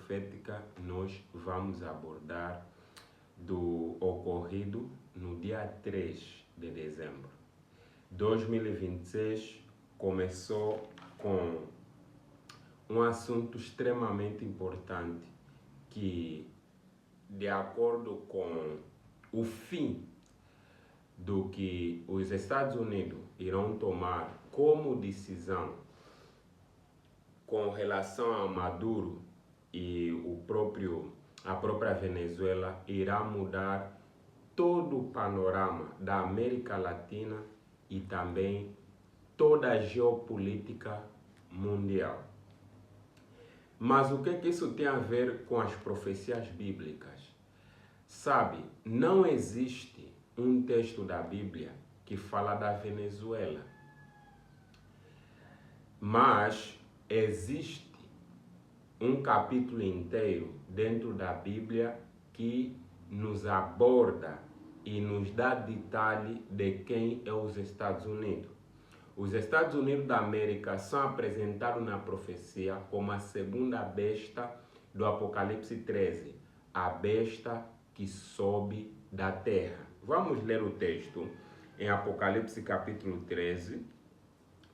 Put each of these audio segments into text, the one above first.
profética, nós vamos abordar do ocorrido no dia 3 de dezembro. 2026 começou com um assunto extremamente importante que, de acordo com o fim do que os Estados Unidos irão tomar como decisão com relação a Maduro e a própria Venezuela, irá mudar todo o panorama da América Latina e também toda a geopolítica mundial. Mas o que isso tem a ver com as profecias bíblicas? Sabe, não existe um texto da Bíblia que fala da Venezuela, mas existe um capítulo inteiro dentro da Bíblia que nos aborda e nos dá detalhe de quem é os Estados Unidos. Os Estados Unidos da América são apresentados na profecia como a segunda besta do Apocalipse 13, a besta que sobe da terra. Vamos ler o texto em Apocalipse capítulo 13,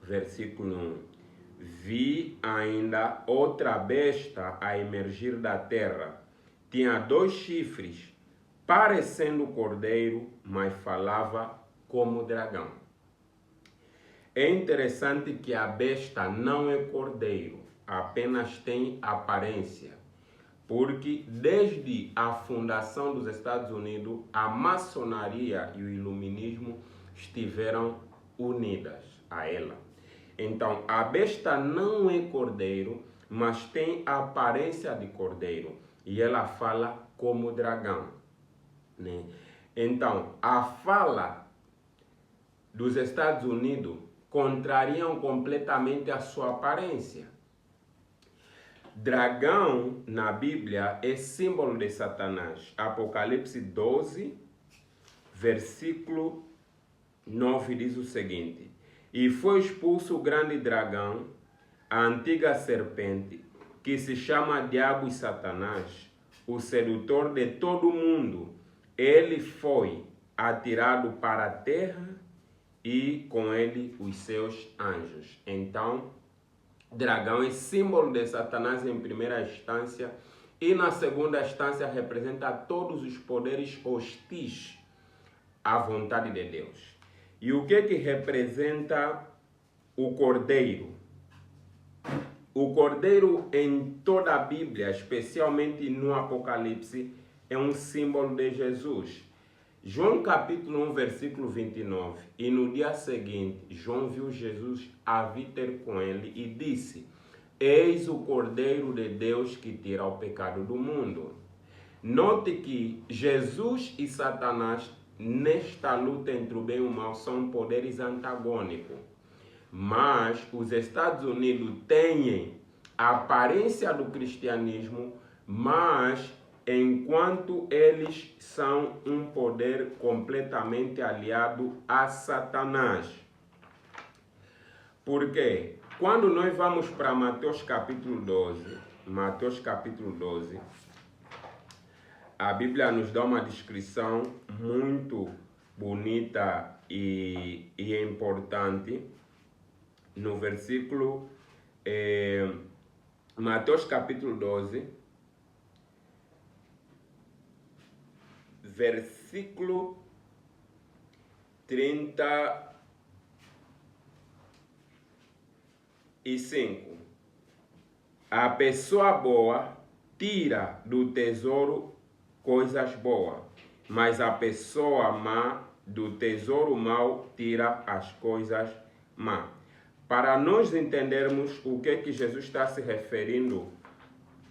versículo 1. Vi ainda outra besta a emergir da terra. Tinha 2 chifres, parecendo cordeiro, mas falava como dragão. É interessante que a besta não é cordeiro, apenas tem aparência, porque desde a fundação dos Estados Unidos, a maçonaria e o iluminismo estiveram unidas a ela. Então, a besta não é cordeiro, mas tem a aparência de cordeiro, e ela fala como dragão, né? Então, a fala dos Estados Unidos contrariam completamente a sua aparência. Dragão, na Bíblia, é símbolo de Satanás. Apocalipse 12, versículo 9 diz o seguinte: E foi expulso o grande dragão, a antiga serpente, que se chama Diabo e Satanás, o sedutor de todo mundo. Ele foi atirado para a terra e com ele os seus anjos. Então, dragão é símbolo de Satanás em primeira instância, e na segunda instância representa todos os poderes hostis à vontade de Deus. E o que representa o cordeiro? O cordeiro em toda a Bíblia, especialmente no Apocalipse, é um símbolo de Jesus. João capítulo 1, versículo 29. E no dia seguinte, João viu Jesus a vir ter com ele e disse: Eis o Cordeiro de Deus que tira o pecado do mundo. Note que Jesus e Satanás, nesta luta entre o bem e o mal, são poderes antagônicos. Mas os Estados Unidos têm a aparência do cristianismo, mas enquanto eles são um poder completamente aliado a Satanás. Por quê? Quando nós vamos para Mateus capítulo 12, a Bíblia nos dá uma descrição muito bonita e importante. No versículo, Mateus capítulo 12, versículo 35. A pessoa boa tira do tesouro coisas boas, mas a pessoa má do tesouro mau tira as coisas más. Para nós entendermos o que Jesus está se referindo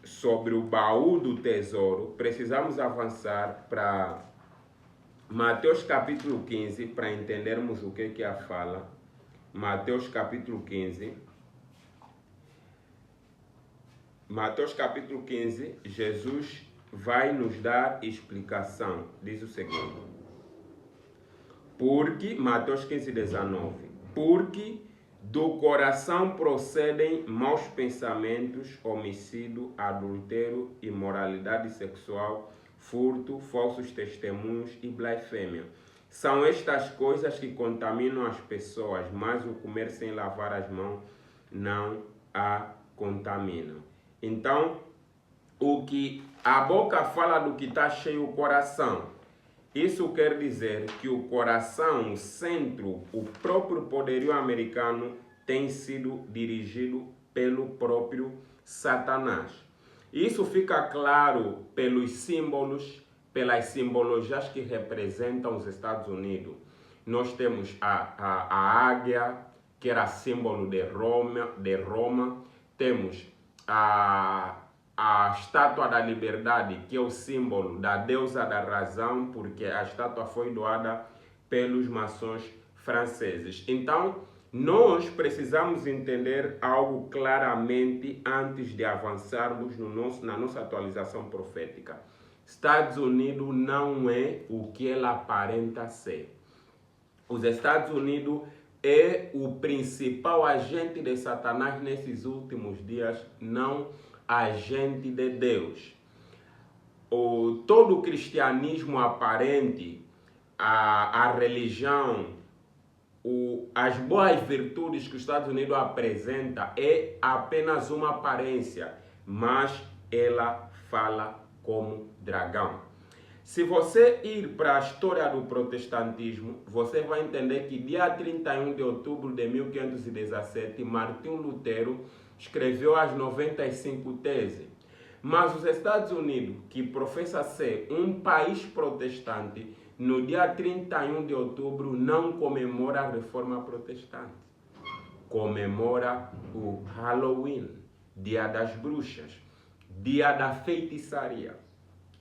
sobre o baú do tesouro, precisamos avançar para Mateus capítulo 15 para entendermos o que a fala. Mateus capítulo 15. Mateus capítulo 15, Jesus vai nos dar explicação. Diz o seguinte: Mateus 15, 19. Porque Do coração procedem maus pensamentos, homicídio, adultério, imoralidade sexual, furto, falsos testemunhos e blasfêmia. São estas coisas que contaminam as pessoas, mas o comer sem lavar as mãos não a contamina. Então, o que a boca fala do que está cheio o coração. Isso quer dizer que o coração, o centro, o próprio poderio americano tem sido dirigido pelo próprio Satanás. Isso fica claro pelos símbolos, pelas simbologias que representam os Estados Unidos. Nós temos a águia, que era símbolo de Roma. Temos a estátua da liberdade, que é o símbolo da deusa da razão, porque a estátua foi doada pelos maçons franceses. Então, nós precisamos entender algo claramente antes de avançarmos na nossa atualização profética. Estados Unidos não é o que ela aparenta ser. Os Estados Unidos é o principal agente de Satanás nesses últimos dias, não agente de Deus. Todo o cristianismo aparente, a religião, as boas virtudes que os Estados Unidos apresenta é apenas uma aparência, mas ela fala como dragão. Se você ir para a história do protestantismo, você vai entender que dia 31 de outubro de 1517, Martinho Lutero escreveu as 95 teses. Mas os Estados Unidos, que professa ser um país protestante, no dia 31 de outubro não comemora a reforma protestante. Comemora o Halloween, dia das bruxas, dia da feitiçaria.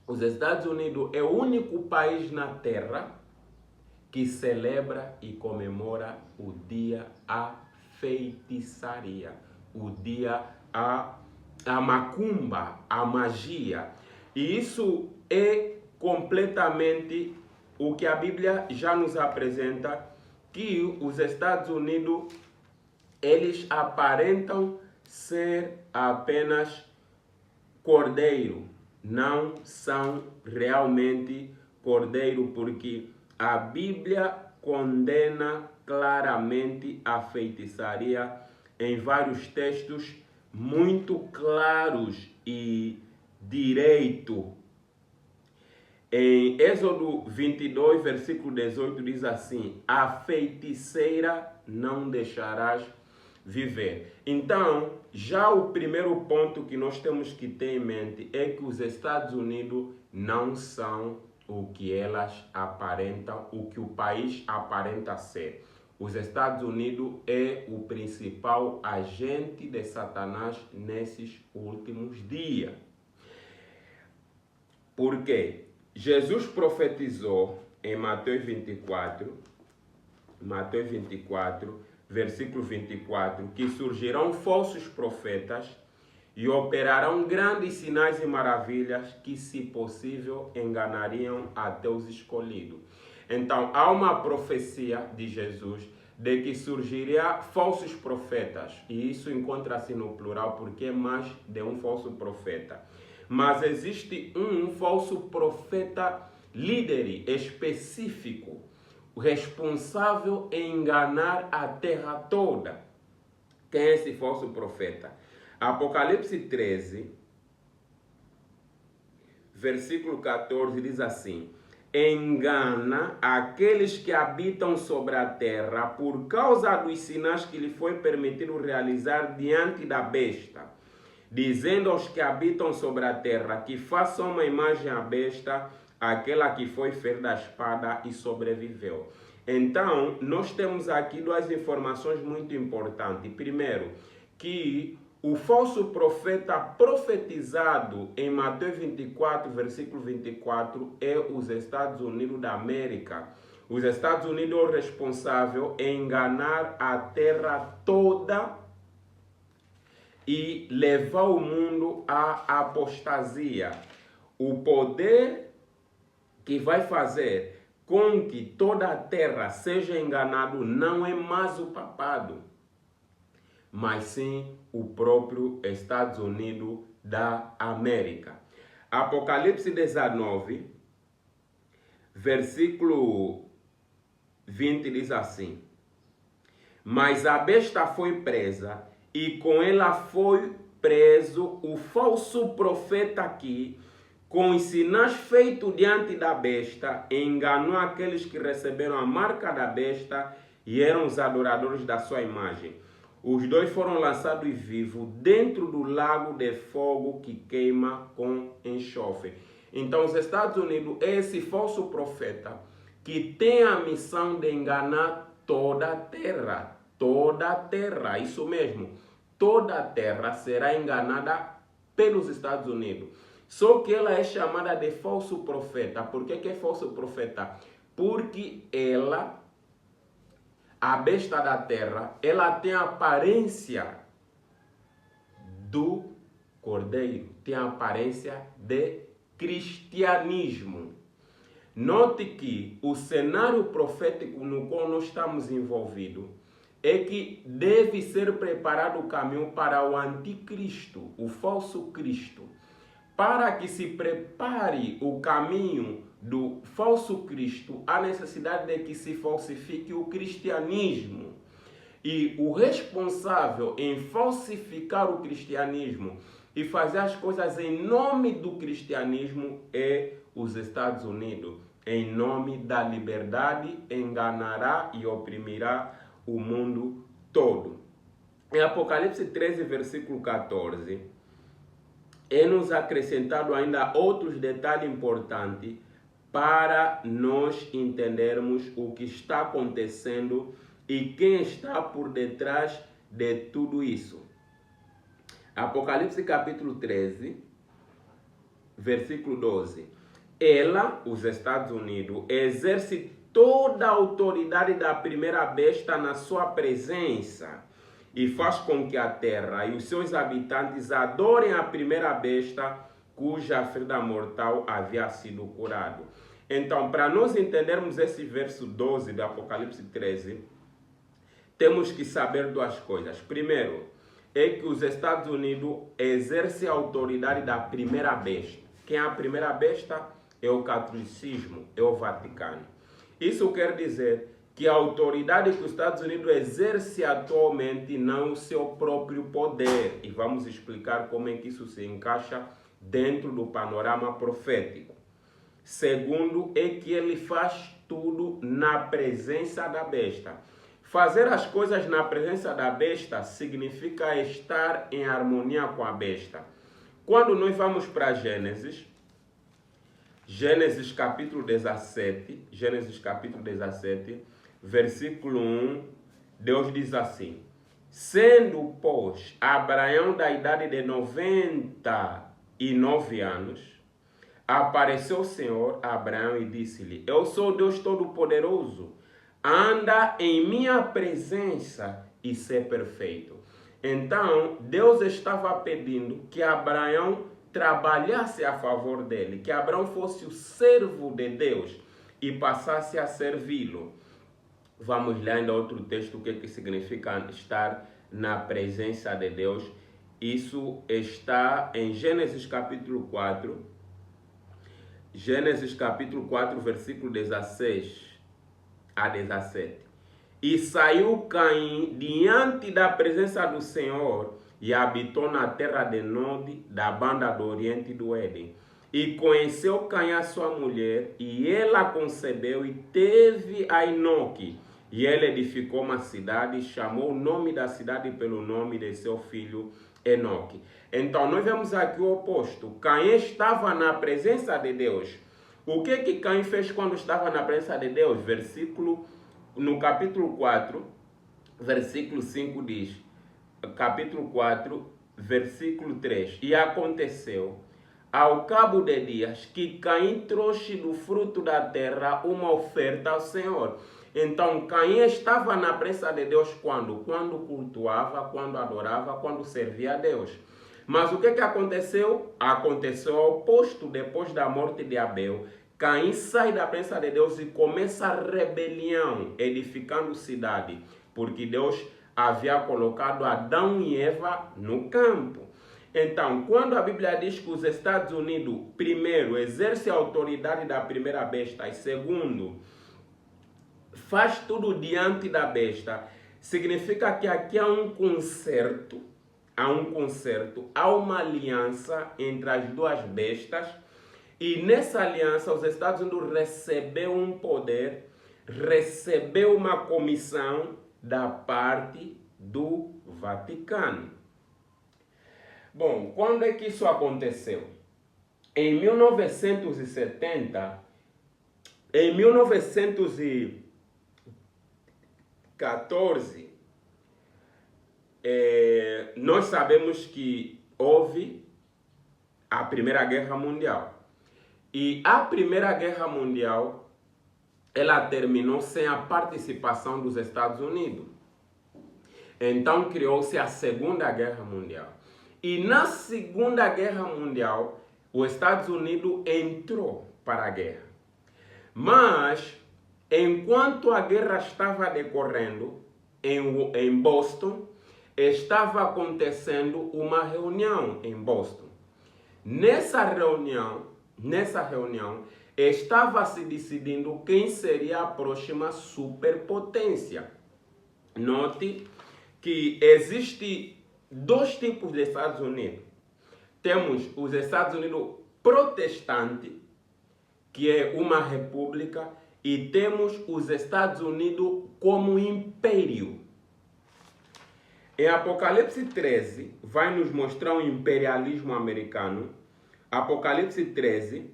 Os Estados Unidos é o único país na Terra que celebra e comemora o dia a feitiçaria, o dia a macumba, a magia. E isso é completamente o que a Bíblia já nos apresenta, que os Estados Unidos, eles aparentam ser apenas cordeiro, não são realmente cordeiro, porque a Bíblia condena claramente a feitiçaria em vários textos muito claros e direito. Em Êxodo 22, versículo 18, diz assim: a feiticeira não deixarás viver. Então, já o primeiro ponto que nós temos que ter em mente é que os Estados Unidos não são o que elas aparentam, o que o país aparenta ser. Os Estados Unidos é o principal agente de Satanás nesses últimos dias. Por quê? Jesus profetizou em Mateus 24, versículo 24, que surgirão falsos profetas e operarão grandes sinais e maravilhas que, se possível, enganariam até os escolhidos. Então, há uma profecia de Jesus de que surgiria falsos profetas, e isso encontra-se no plural porque é mais de um falso profeta. Mas existe um falso profeta líder específico, responsável em enganar a terra toda. Quem é esse falso profeta? Apocalipse 13, versículo 14, diz assim: engana aqueles que habitam sobre a terra por causa dos sinais que lhe foi permitido realizar diante da besta, dizendo aos que habitam sobre a terra que façam uma imagem à besta, aquela que foi ferida à espada e sobreviveu. Então, nós temos aqui duas informações muito importantes. Primeiro, que o falso profeta profetizado em Mateus 24, versículo 24, é os Estados Unidos da América. Os Estados Unidos é o responsável em enganar a terra toda e levar o mundo à apostasia. O poder que vai fazer com que toda a terra seja enganada não é mais o papado. mas sim o próprio Estados Unidos da América. Apocalipse 19, versículo 20 diz assim: mas a besta foi presa, e com ela foi preso o falso profeta que, com os sinais feitos diante da besta, enganou aqueles que receberam a marca da besta e eram os adoradores da sua imagem. Os dois foram lançados vivos dentro do lago de fogo que queima com enxofre. Então, os Estados Unidos é esse falso profeta que tem a missão de enganar toda a terra. Toda a terra, isso mesmo. Toda a terra será enganada pelos Estados Unidos. Só que ela é chamada de falso profeta. Por que é falso profeta? Porque ela, a besta da terra, ela tem a aparência do cordeiro. Tem a aparência de cristianismo. Note que o cenário profético no qual nós estamos envolvidos é que deve ser preparado o caminho para o anticristo, o falso Cristo. Para que se prepare o caminho do falso Cristo, há necessidade de que se falsifique o cristianismo. E o responsável em falsificar o cristianismo e fazer as coisas em nome do cristianismo é os Estados Unidos. Em nome da liberdade, enganará e oprimirá o mundo todo. Em Apocalipse 13, versículo 14, é-nos acrescentado ainda outros detalhes importantes para nós entendermos o que está acontecendo e quem está por detrás de tudo isso. Apocalipse capítulo 13, versículo 12. Ela, os Estados Unidos, exerce toda a autoridade da primeira besta na sua presença e faz com que a terra e os seus habitantes adorem a primeira besta cuja ferida mortal havia sido curado. Então, para nós entendermos esse verso 12 do Apocalipse 13, temos que saber duas coisas. Primeiro, é que os Estados Unidos exercem a autoridade da primeira besta. Quem é a primeira besta? É o catolicismo, é o Vaticano. Isso quer dizer que a autoridade que os Estados Unidos exerce atualmente não é o seu próprio poder. E vamos explicar como é que isso se encaixa dentro do panorama profético. Segundo, é que ele faz tudo na presença da besta. Fazer as coisas na presença da besta significa estar em harmonia com a besta. Quando nós vamos para Gênesis capítulo 17, versículo 1, Deus diz assim: sendo, pois, Abraão da idade de 99 anos, apareceu o Senhor a Abraão e disse-lhe: eu sou Deus Todo-Poderoso, anda em minha presença e ser perfeito. Então, Deus estava pedindo que Abraão trabalhasse a favor dele, que Abraão fosse o servo de Deus e passasse a servi-lo. Vamos ler ainda outro texto, o que significa estar na presença de Deus. Isso está em Gênesis capítulo 4. Gênesis capítulo 4, versículo 16 a 17. E saiu Caim diante da presença do Senhor e habitou na terra de Nod, da banda do oriente do Éden. E conheceu Caim a sua mulher, e ela concebeu e teve a Enoque. E ele edificou uma cidade e chamou o nome da cidade pelo nome de seu filho Enoque. Então, nós vemos aqui o oposto. Caim estava na presença de Deus. O que Caim fez quando estava na presença de Deus? No capítulo 4, versículo 5 diz, capítulo 4, versículo 3. E aconteceu, ao cabo de dias, que Caim trouxe do fruto da terra uma oferta ao Senhor. Então, Caim estava na presença de Deus quando? Quando cultuava, quando adorava, quando servia a Deus. Mas o que aconteceu? Aconteceu ao oposto. Depois da morte de Abel, Caim sai da presença de Deus e começa a rebelião, edificando cidade, porque Deus havia colocado Adão e Eva no campo. Então, quando a Bíblia diz que os Estados Unidos, primeiro, exerce a autoridade da primeira besta e segundo, faz tudo diante da besta, significa que aqui há um concerto, há uma aliança entre as duas bestas, e nessa aliança os Estados Unidos recebeu um poder, recebeu uma comissão da parte do Vaticano. Bom, quando é que isso aconteceu? Em 1970, em 1914, nós sabemos que houve a Primeira Guerra Mundial. E a Primeira Guerra Mundial, ela terminou sem a participação dos Estados Unidos. Então criou-se a Segunda Guerra Mundial. E na Segunda Guerra Mundial, os Estados Unidos entrou para a guerra. Mas, enquanto a guerra estava decorrendo em Boston, estava acontecendo uma reunião em Boston. Nessa reunião, estava se decidindo quem seria a próxima superpotência. Note que existe dois tipos de Estados Unidos. Temos os Estados Unidos protestantes, que é uma república, e temos os Estados Unidos como império. Em Apocalipse 13, vai nos mostrar o imperialismo americano. Apocalipse 13,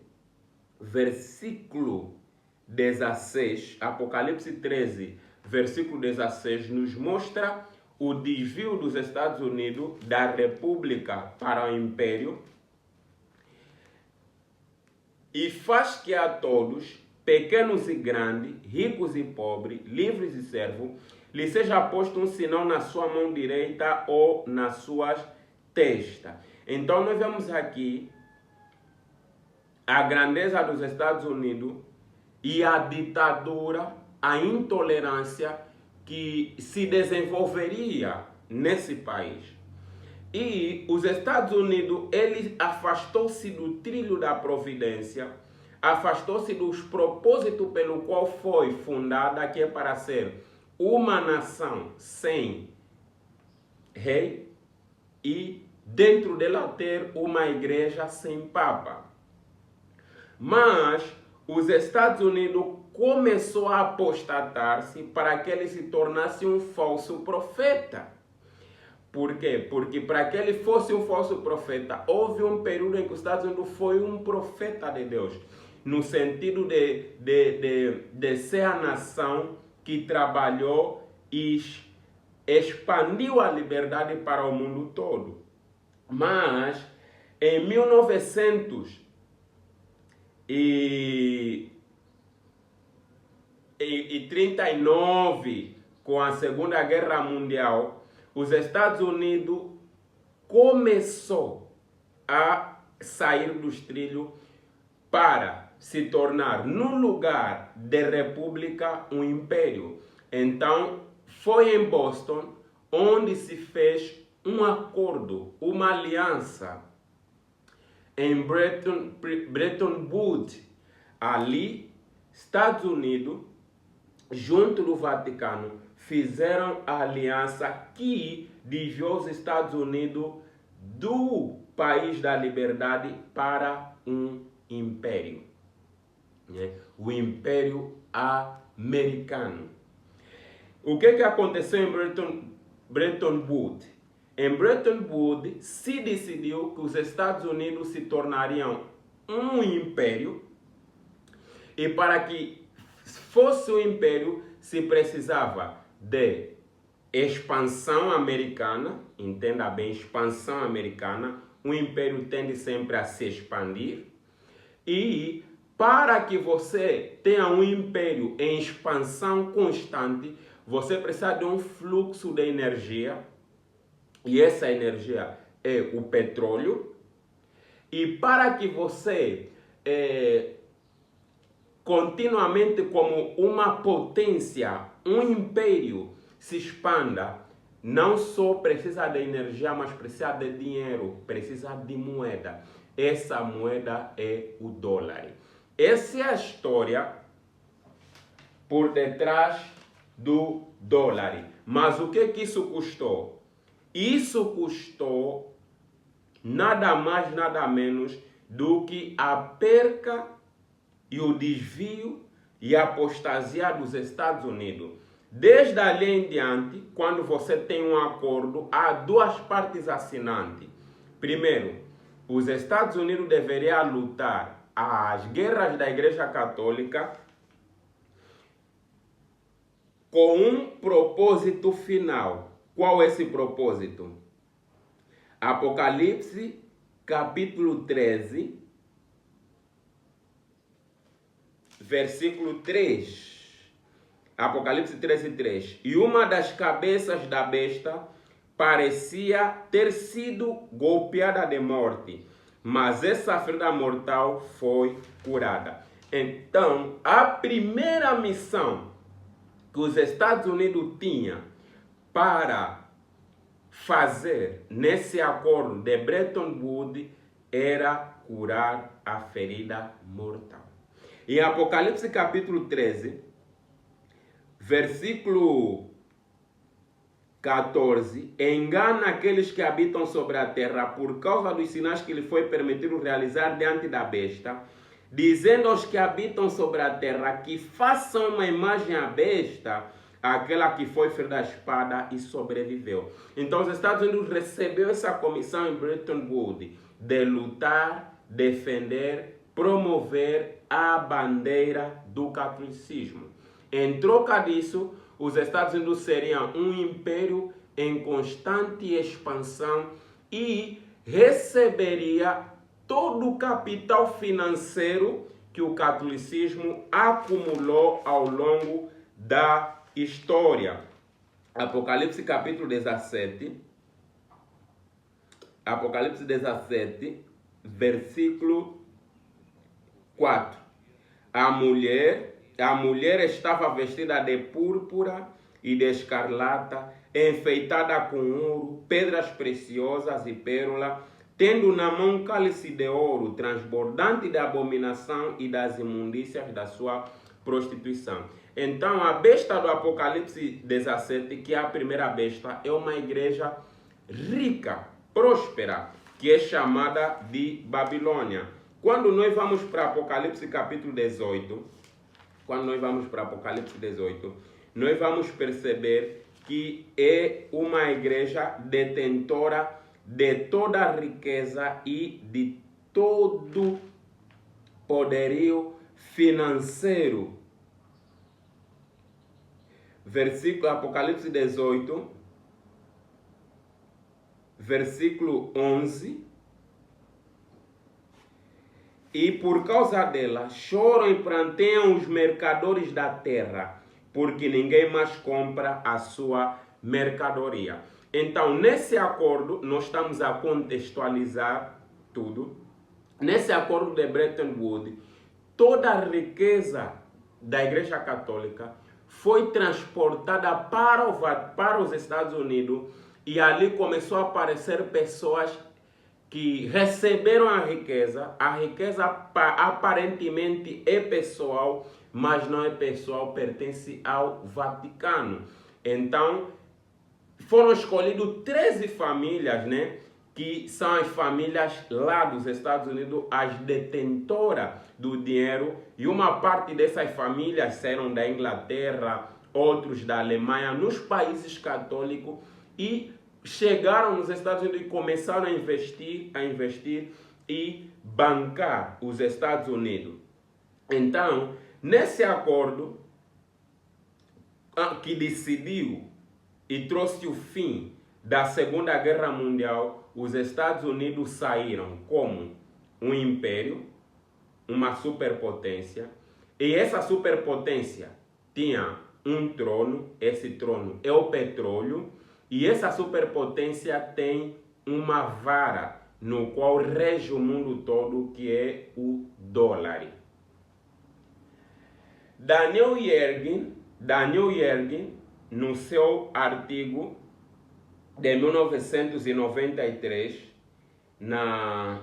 versículo 16, Apocalipse 13, versículo 16, nos mostra o desvio dos Estados Unidos da república para o império e faz que a todos, pequenos e grandes, ricos e pobres, livres e servos, lhe seja posto um sinal na sua mão direita ou nas suas testas. Então nós vemos aqui a grandeza dos Estados Unidos e a ditadura, a intolerância que se desenvolveria nesse país. E os Estados Unidos, ele afastou-se do trilho da providência, afastou-se dos propósitos pelo qual foi fundada, que é para ser uma nação sem rei e dentro dela ter uma igreja sem papa. Mas os Estados Unidos começou a apostatar-se para que ele se tornasse um falso profeta. Por quê? Porque para que ele fosse um falso profeta, houve um período em que os Estados Unidos foi um profeta de Deus, no sentido de ser a nação que trabalhou e expandiu a liberdade para o mundo todo. Mas em 1939, com a Segunda Guerra Mundial, os Estados Unidos começou a sair dos trilhos para se tornar, no lugar de república, um império. Então, foi em Boston onde se fez um acordo, uma aliança, em Bretton Woods. Ali, Estados Unidos, junto do Vaticano, fizeram a aliança que desviou os Estados Unidos do país da liberdade para um império, né? O Império Americano. O que aconteceu em Bretton Woods? Em Bretton Woods se decidiu que os Estados Unidos se tornariam um império, e para que fosse um império se precisava de expansão americana. Entenda bem, expansão americana. O império tende sempre a se expandir. E para que você tenha um império em expansão constante, você precisa de um fluxo de energia. E essa energia é o petróleo. E para que você continuamente como uma potência, um império se expanda, não só precisa de energia, mas precisa de dinheiro, precisa de moeda. Essa moeda é o dólar. Essa é a história por detrás do dólar. Mas o que isso custou? Isso custou nada mais, nada menos do que a perca e o desvio e a apostasia dos Estados Unidos. Desde ali em diante, quando você tem um acordo, há duas partes assinantes. Primeiro, os Estados Unidos deveriam lutar as guerras da Igreja Católica com um propósito final. Qual é esse propósito? Apocalipse, capítulo 13, versículo 3. Apocalipse 13, 3. E uma das cabeças da besta parecia ter sido golpeada de morte, mas essa ferida mortal foi curada. Então, a primeira missão que os Estados Unidos tinham para fazer nesse acordo de Bretton Woods era curar a ferida mortal. Em Apocalipse capítulo 13, versículo 14, engana aqueles que habitam sobre a terra por causa dos sinais que lhe foi permitido realizar diante da besta, dizendo aos que habitam sobre a terra que façam uma imagem à besta, aquela que foi ferida da espada e sobreviveu. Então os Estados Unidos recebeu essa comissão em Bretton Woods de lutar, defender, promover a bandeira do catolicismo. Em troca disso, os Estados Unidos seriam um império em constante expansão e receberia todo o capital financeiro que o catolicismo acumulou ao longo da história. Apocalipse capítulo 17. Apocalipse 17, versículo 4. A mulher estava vestida de púrpura e de escarlata, enfeitada com ouro, pedras preciosas e pérola, tendo na mão um cálice de ouro, transbordante da abominação e das imundícias da sua prostituição. Então, a besta do Apocalipse 17, que é a primeira besta, é uma igreja rica, próspera, que é chamada de Babilônia. Quando nós vamos para Apocalipse capítulo 18, nós vamos perceber que é uma igreja detentora de toda a riqueza e de todo poderio financeiro. Versículo Apocalipse 18, versículo 11. E por causa dela choram e pranteiam os mercadores da terra, porque ninguém mais compra a sua mercadoria. Então, nesse acordo, nós estamos a contextualizar tudo. Nesse acordo de Bretton Woods, toda a riqueza da Igreja Católica foi transportada para os Estados Unidos, e ali começou a aparecer pessoas que receberam a riqueza aparentemente é pessoal, mas não é pessoal, pertence ao Vaticano. Então, foram escolhidas 13 famílias, né, que são as famílias lá dos Estados Unidos, as detentoras do dinheiro, e uma parte dessas famílias saíram da Inglaterra, outros da Alemanha, nos países católicos, e chegaram nos Estados Unidos e começaram a investir e bancar os Estados Unidos. Então, nesse acordo que decidiu e trouxe o fim da Segunda Guerra Mundial, os Estados Unidos saíram como um império, uma superpotência, e essa superpotência tinha um trono, esse trono é o petróleo, e essa superpotência tem uma vara no qual rege o mundo todo, que é o dólar. Daniel Yergin, no seu artigo de 1993, na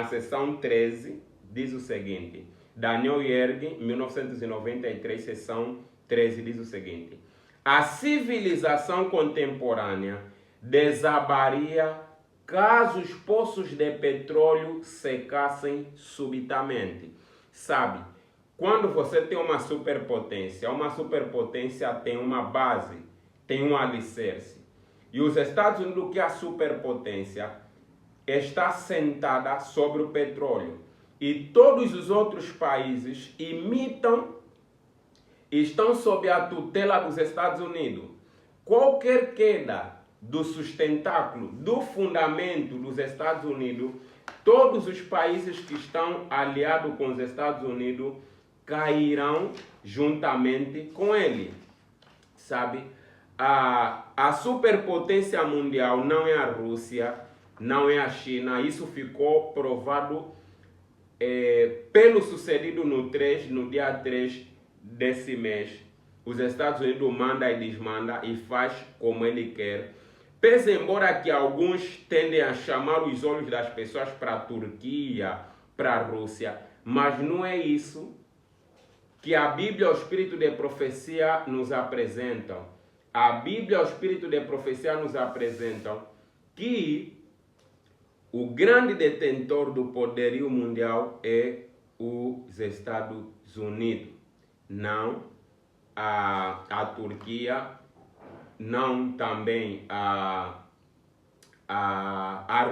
seção 13, diz o seguinte. Daniel Yergin, 1993, seção 13, diz o seguinte. A civilização contemporânea desabaria caso os poços de petróleo secassem subitamente. Sabe, quando você tem uma superpotência tem uma base, tem um alicerce. E os Estados Unidos, que é a superpotência, está sentada sobre o petróleo. E todos os outros países imitam, estão sob a tutela dos Estados Unidos. Qualquer queda do sustentáculo, do fundamento dos Estados Unidos, todos os países que estão aliados com os Estados Unidos cairão juntamente com ele. Sabe? A superpotência mundial não é a Rússia, não é a China. Isso ficou provado pelo sucedido no dia 3 desse mês. Os Estados Unidos manda e desmanda e faz como ele quer. Pese embora que alguns tendem a chamar os olhos das pessoas para a Turquia, para a Rússia, mas não é isso que a Bíblia e o Espírito de Profecia nos apresentam. A Bíblia e o Espírito de Profecia nos apresentam que o grande detentor do poderio mundial é os Estados Unidos, não a Turquia, não também a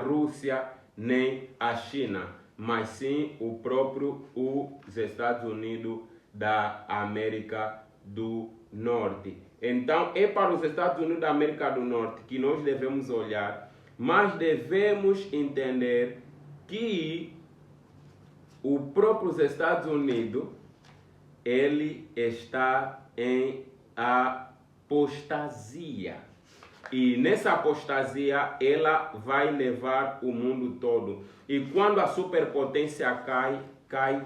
Rússia, nem a China, mas sim os Estados Unidos da América do Norte. Então, é para os Estados Unidos da América do Norte que nós devemos olhar, mas devemos entender que o próprio Estados Unidos, ele está em apostasia. E nessa apostasia, ela vai levar o mundo todo. E quando a superpotência cai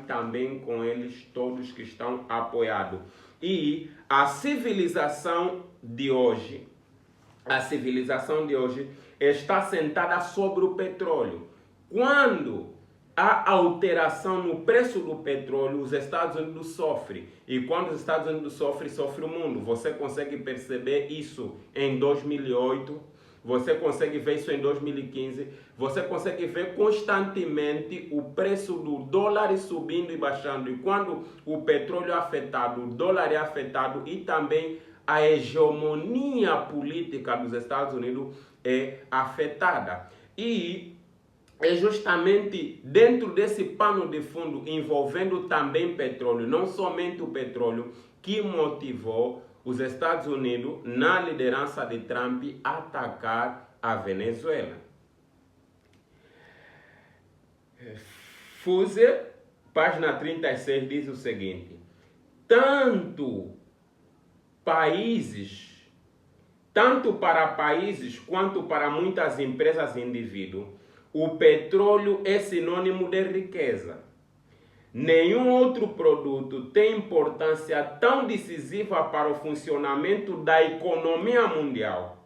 também com eles todos que estão apoiados. E a civilização de hoje está sentada sobre o petróleo. Quando há alteração no preço do petróleo, os Estados Unidos sofrem. E quando os Estados Unidos sofrem, sofre o mundo. Você consegue perceber isso em 2008, você consegue ver isso em 2015, você consegue ver constantemente o preço do dólar subindo e baixando. E quando o petróleo é afetado, o dólar é afetado e também a hegemonia política dos Estados Unidos é afetada. E é justamente dentro desse pano de fundo envolvendo também petróleo, não somente o petróleo, que motivou os Estados Unidos, na liderança de Trump, a atacar a Venezuela. Fuser, página 36, diz o seguinte: tanto para países quanto para muitas empresas e indivíduos, o petróleo é sinônimo de riqueza. Nenhum outro produto tem importância tão decisiva para o funcionamento da economia mundial.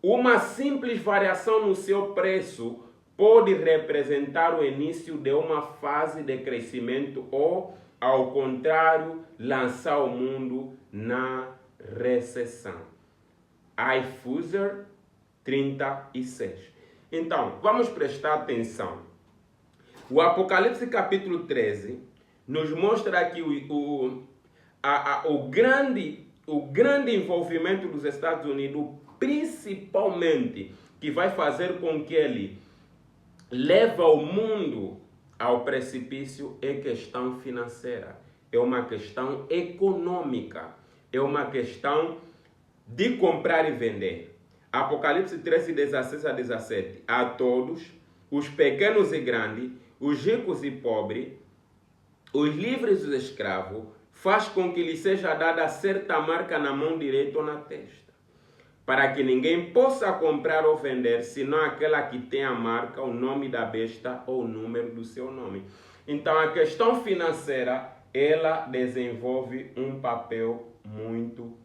Uma simples variação no seu preço pode representar o início de uma fase de crescimento ou, ao contrário, lançar o mundo na recessão. Fuser 36. Então, vamos prestar atenção. O Apocalipse capítulo 13 nos mostra aqui o grande envolvimento dos Estados Unidos, principalmente, que vai fazer com que ele leve o mundo ao precipício, é questão financeira, é uma questão econômica, é uma questão de comprar e vender. Apocalipse 13, 16 a 17. A todos, os pequenos e grandes, os ricos e pobres, os livres e os escravos, faz com que lhe seja dada certa marca na mão direita ou na testa, para que ninguém possa comprar ou vender, senão aquela que tem a marca, o nome da besta ou o número do seu nome. Então, a questão financeira, ela desenvolve um papel muito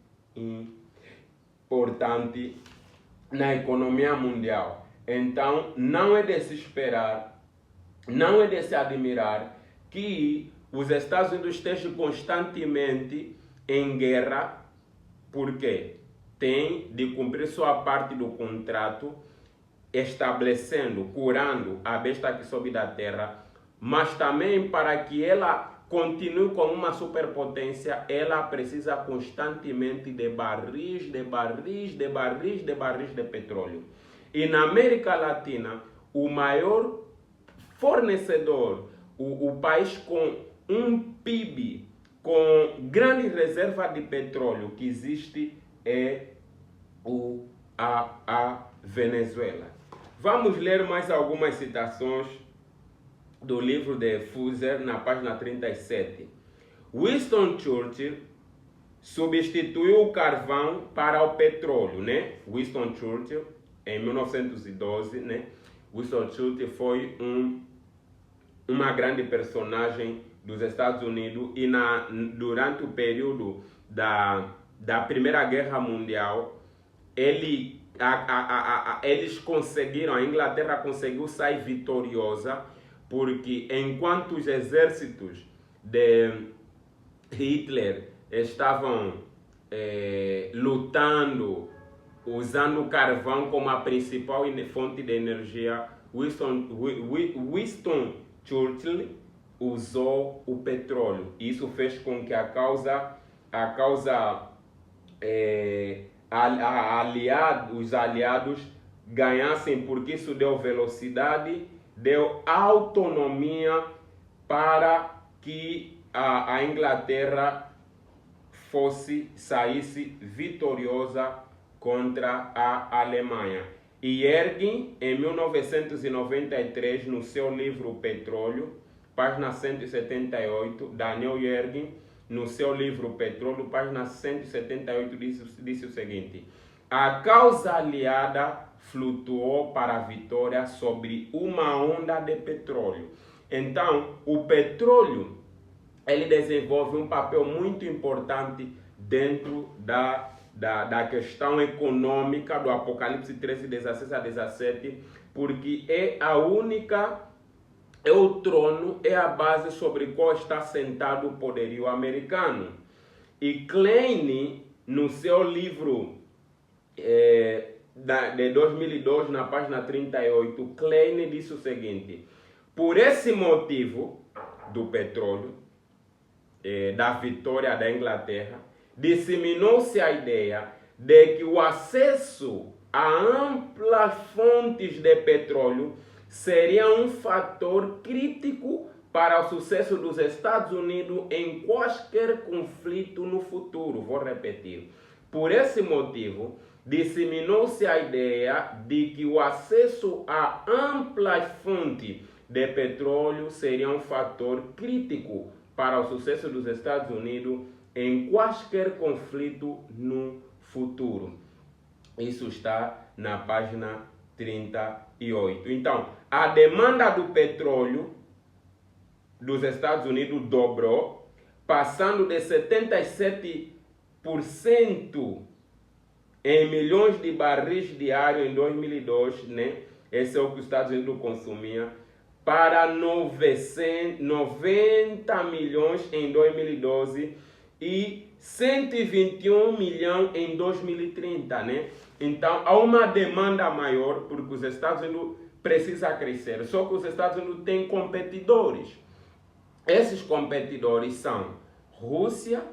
importante na economia mundial. Então, não é de se esperar, não é de se admirar que os Estados Unidos estejam constantemente em guerra, porque tem de cumprir sua parte do contrato, estabelecendo, curando a besta que sobe da terra, mas também para que ela continue como uma superpotência, ela precisa constantemente de barris de petróleo. E na América Latina, o maior fornecedor, o país com um PIB, com grande reserva de petróleo que existe é a Venezuela. Vamos ler mais algumas citações do livro de Fuser, na página 37. Winston Churchill substituiu o carvão para o petróleo, né? Winston Churchill, em 1912, né? Winston Churchill foi uma grande personagem dos Estados Unidos e durante o período da Primeira Guerra Mundial, eles conseguiram, a Inglaterra conseguiu sair vitoriosa, porque enquanto os exércitos de Hitler estavam lutando, usando o carvão como a principal fonte de energia, Winston Churchill usou o petróleo. Isso fez com que os aliados ganhassem, porque isso deu velocidade, deu autonomia para que a Inglaterra saísse vitoriosa contra a Alemanha. E Yergin, em 1993, no seu livro Petróleo, página 178, Daniel Yergin, no seu livro Petróleo, página 178, disse o seguinte: a causa aliada flutuou para a vitória sobre uma onda de petróleo. Então, o petróleo, ele desenvolve um papel muito importante dentro da questão econômica do Apocalipse 13, 16 a 17, porque é o trono, é a base sobre a qual está sentado o poderio americano. E Klein, no seu livro de 2002, na página 38, Klein disse o seguinte: por esse motivo do petróleo, da vitória da Inglaterra, disseminou-se a ideia de que o acesso a amplas fontes de petróleo seria um fator crítico para o sucesso dos Estados Unidos em qualquer conflito no futuro. Vou repetir. Por esse motivo, disseminou-se a ideia de que o acesso a amplas fontes de petróleo seria um fator crítico para o sucesso dos Estados Unidos em qualquer conflito no futuro. Isso está na página 38. Então, a demanda do petróleo dos Estados Unidos dobrou, passando de 77% em milhões de barris diários em 2002, né? Esse é o que os Estados Unidos consumia, para 90 milhões em 2012 e 121 milhões em 2030, né? Então, há uma demanda maior, porque os Estados Unidos precisam crescer. Só que os Estados Unidos têm competidores. Esses competidores são Rússia,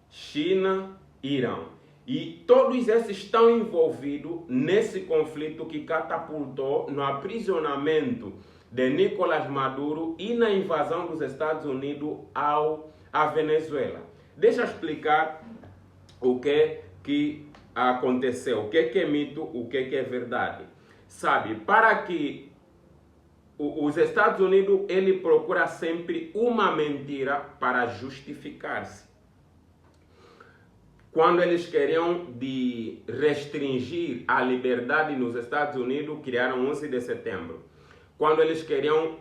China e Irã. E todos esses estão envolvidos nesse conflito que catapultou no aprisionamento de Nicolás Maduro e na invasão dos Estados Unidos à Venezuela. Deixa eu explicar o que aconteceu, o que é mito, o que é verdade. Sabe, para que os Estados Unidos, ele procura sempre uma mentira para justificar-se. Quando eles queriam restringir a liberdade nos Estados Unidos, criaram 11 de setembro. Quando eles queriam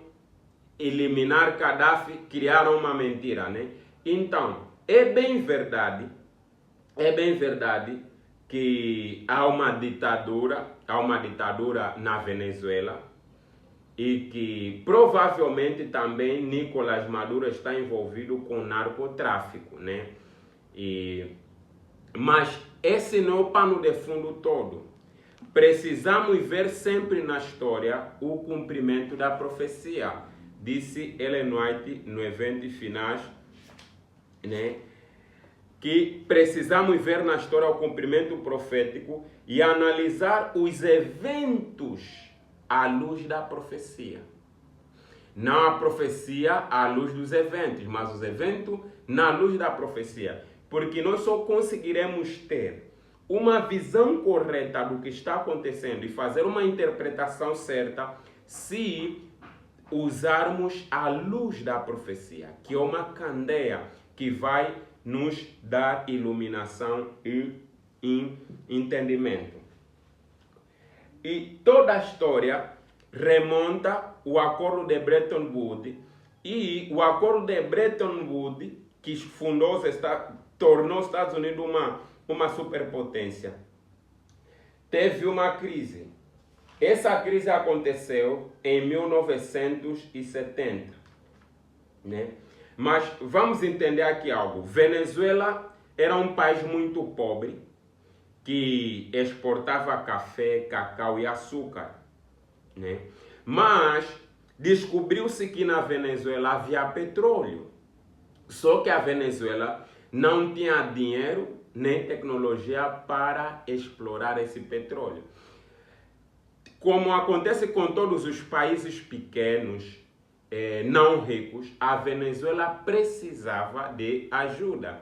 eliminar Gaddafi, criaram uma mentira, né? Então, é bem verdade que há uma ditadura na Venezuela e que provavelmente também Nicolás Maduro está envolvido com narcotráfico, né? Mas esse não é o pano de fundo todo. Precisamos ver sempre na história o cumprimento da profecia, disse Ellen White no evento finais, né? Que precisamos ver na história o cumprimento profético e analisar os eventos à luz da profecia. Não a profecia à luz dos eventos, mas os eventos na luz da profecia. Porque nós só conseguiremos ter uma visão correta do que está acontecendo e fazer uma interpretação certa se usarmos a luz da profecia, que é uma candeia que vai nos dar iluminação e entendimento. E toda a história remonta ao acordo de Bretton Woods, e o acordo de Bretton Woods, que tornou os Estados Unidos uma superpotência, teve uma crise. Essa crise aconteceu em 1970, né? Mas vamos entender aqui algo. Venezuela era um país muito pobre, que exportava café, cacau e açúcar, né? Mas descobriu-se que na Venezuela havia petróleo. Só que a Venezuela não tinha dinheiro nem tecnologia para explorar esse petróleo. Como acontece com todos os países pequenos, não ricos, a Venezuela precisava de ajuda.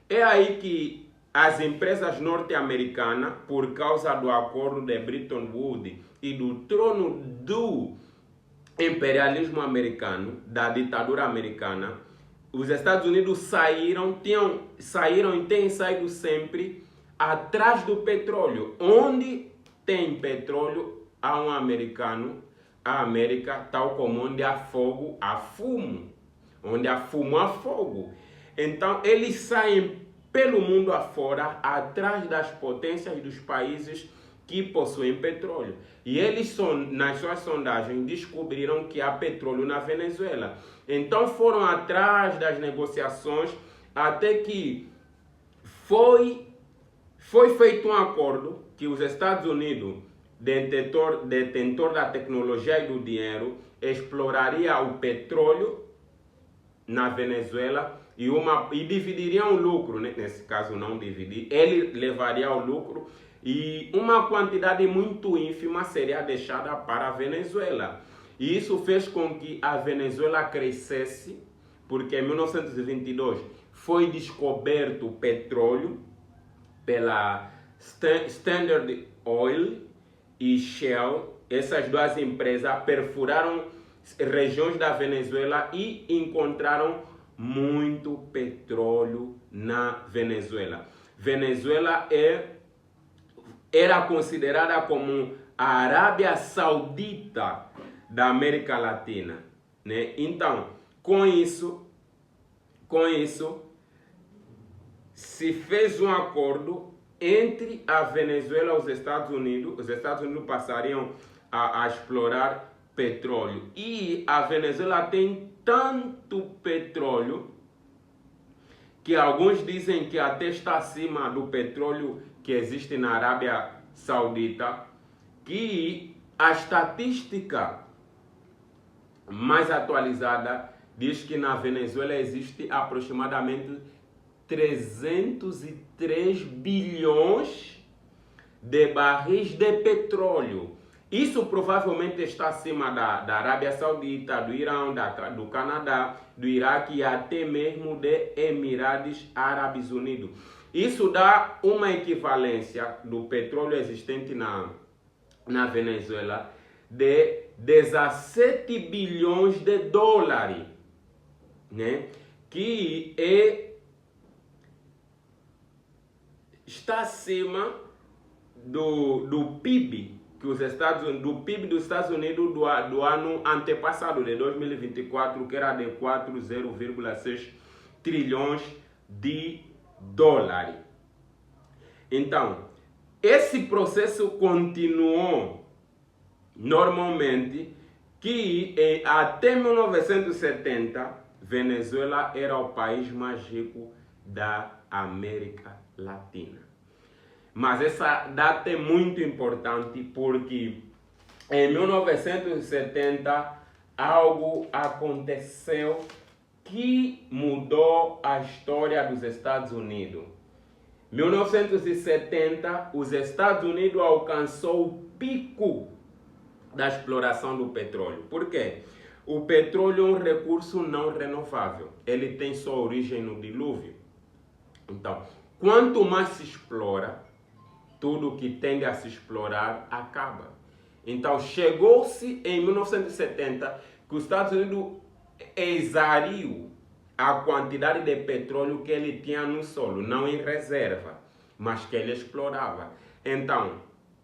É aí que as empresas norte-americanas, por causa do acordo de Bretton Woods e do trono do imperialismo americano, da ditadura americana, os Estados Unidos saíram e têm saído sempre atrás do petróleo. Onde tem petróleo, há um americano. A América, tal como onde há fogo, há fumo. Onde há fumo, há fogo. Então, eles saem pelo mundo afora, atrás das potências dos países que possuem petróleo. E eles, nas suas sondagens, descobriram que há petróleo na Venezuela. Então, foram atrás das negociações até que foi feito um acordo que os Estados Unidos, detentor da tecnologia e do dinheiro, exploraria o petróleo na Venezuela e dividiria o lucro, né? Nesse caso não dividir, ele levaria o lucro e uma quantidade muito ínfima seria deixada para a Venezuela. E isso fez com que a Venezuela crescesse, porque em 1922 foi descoberto o petróleo pela Standard Oil e Shell. Essas duas empresas perfuraram regiões da Venezuela e encontraram muito petróleo na Venezuela. Venezuela era considerada como a Arábia Saudita da América Latina, né? Então, com isso se fez um acordo entre a Venezuela e os Estados Unidos. Os Estados Unidos passariam a explorar petróleo. E a Venezuela tem tanto petróleo que alguns dizem que até está acima do petróleo que existe na Arábia Saudita, que a estatística mais atualizada diz que na Venezuela existe aproximadamente 303 bilhões de barris de petróleo. Isso provavelmente está acima da Arábia Saudita, do Irã, do Canadá, do Iraque e até mesmo de Emirados Árabes Unidos. Isso dá uma equivalência do petróleo existente na Venezuela de 17 bilhões de dólares, né? Que está acima do PIB do PIB dos Estados Unidos do ano antepassado, de 2024, que era de 4,0,6 trilhões de dólares. Então, esse processo continuou normalmente, que até 1970, Venezuela era o país mais rico da América Latina. Mas essa data é muito importante porque em 1970 algo aconteceu que mudou a história dos Estados Unidos. Em 1970, os Estados Unidos alcançou o pico da exploração do petróleo. Por quê? O petróleo é um recurso não renovável. Ele tem sua origem no dilúvio. Então, quanto mais se explora, tudo que tende a se explorar acaba. Então, chegou-se em 1970 que os Estados Unidos exauriu a quantidade de petróleo que ele tinha no solo, não em reserva, mas que ele explorava. Então,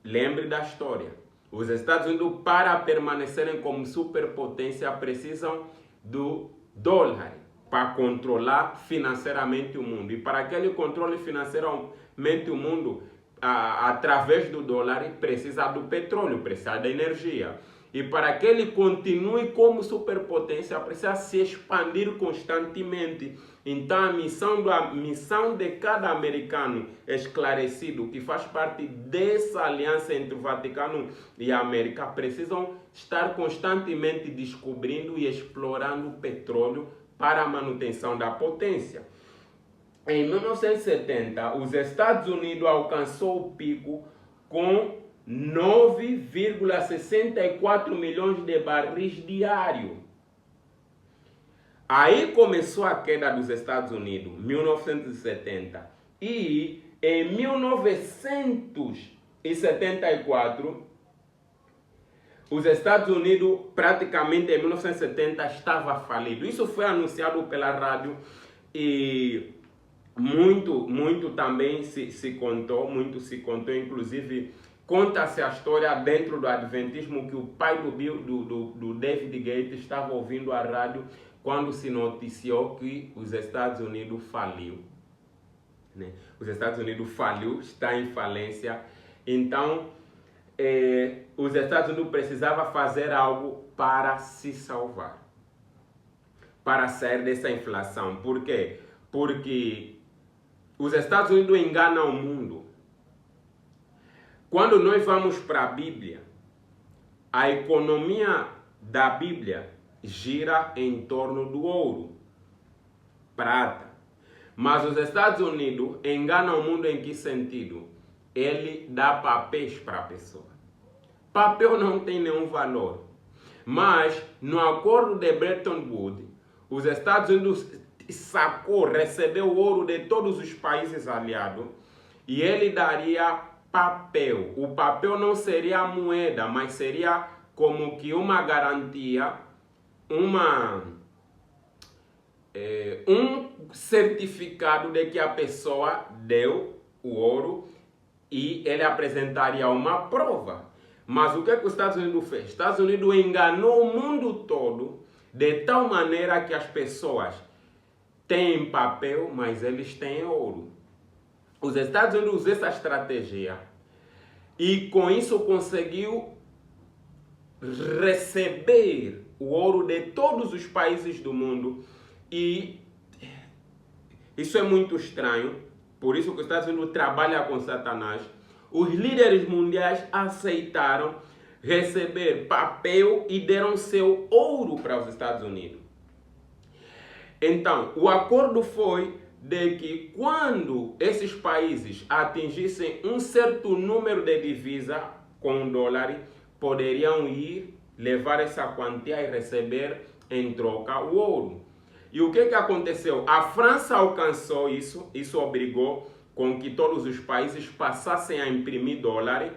lembre da história. Os Estados Unidos, para permanecerem como superpotência, precisam do dólar para controlar financeiramente o mundo. E para aquele controle financeiramente o mundo, através do dólar, precisa do petróleo, precisa da energia. E para que ele continue como superpotência, precisa se expandir constantemente. Então a missão de cada americano esclarecido, que faz parte dessa aliança entre o Vaticano e a América, precisam estar constantemente descobrindo e explorando o petróleo para a manutenção da potência. Em 1970, os Estados Unidos alcançou o pico com 9,64 milhões de barris diários. Aí começou a queda dos Estados Unidos, 1970. E em 1974, os Estados Unidos, praticamente em 1970, estava falido. Isso foi anunciado pela rádio e muito também se contou, inclusive conta-se a história dentro do Adventismo que o pai do David Gates estava ouvindo a rádio quando se noticiou que os Estados Unidos faliu. Né? Os Estados Unidos faliu, está em falência. Então, os Estados Unidos precisavam fazer algo para se salvar, para sair dessa inflação. Por quê? Porque os Estados Unidos enganam o mundo. Quando nós vamos para a Bíblia, a economia da Bíblia gira em torno do ouro, prata. Mas os Estados Unidos enganam o mundo em que sentido? Ele dá papéis para a pessoa. Papel não tem nenhum valor. Mas no acordo de Bretton Woods, os Estados Unidos recebeu o ouro de todos os países aliados e ele daria papel. O papel não seria a moeda, mas seria como que uma garantia, um certificado de que a pessoa deu o ouro e ele apresentaria uma prova. Mas o que os Estados Unidos fez? Os Estados Unidos enganou o mundo todo de tal maneira que as pessoas têm papel, mas eles têm ouro. Os Estados Unidos usou essa estratégia e com isso conseguiu receber o ouro de todos os países do mundo. E isso é muito estranho, por isso que os Estados Unidos trabalham com Satanás. Os líderes mundiais aceitaram receber papel e deram seu ouro para os Estados Unidos. Então, o acordo foi de que quando esses países atingissem um certo número de divisa com dólar, poderiam ir levar essa quantia e receber em troca o ouro. E o que aconteceu? A França alcançou isso obrigou com que todos os países passassem a imprimir dólar,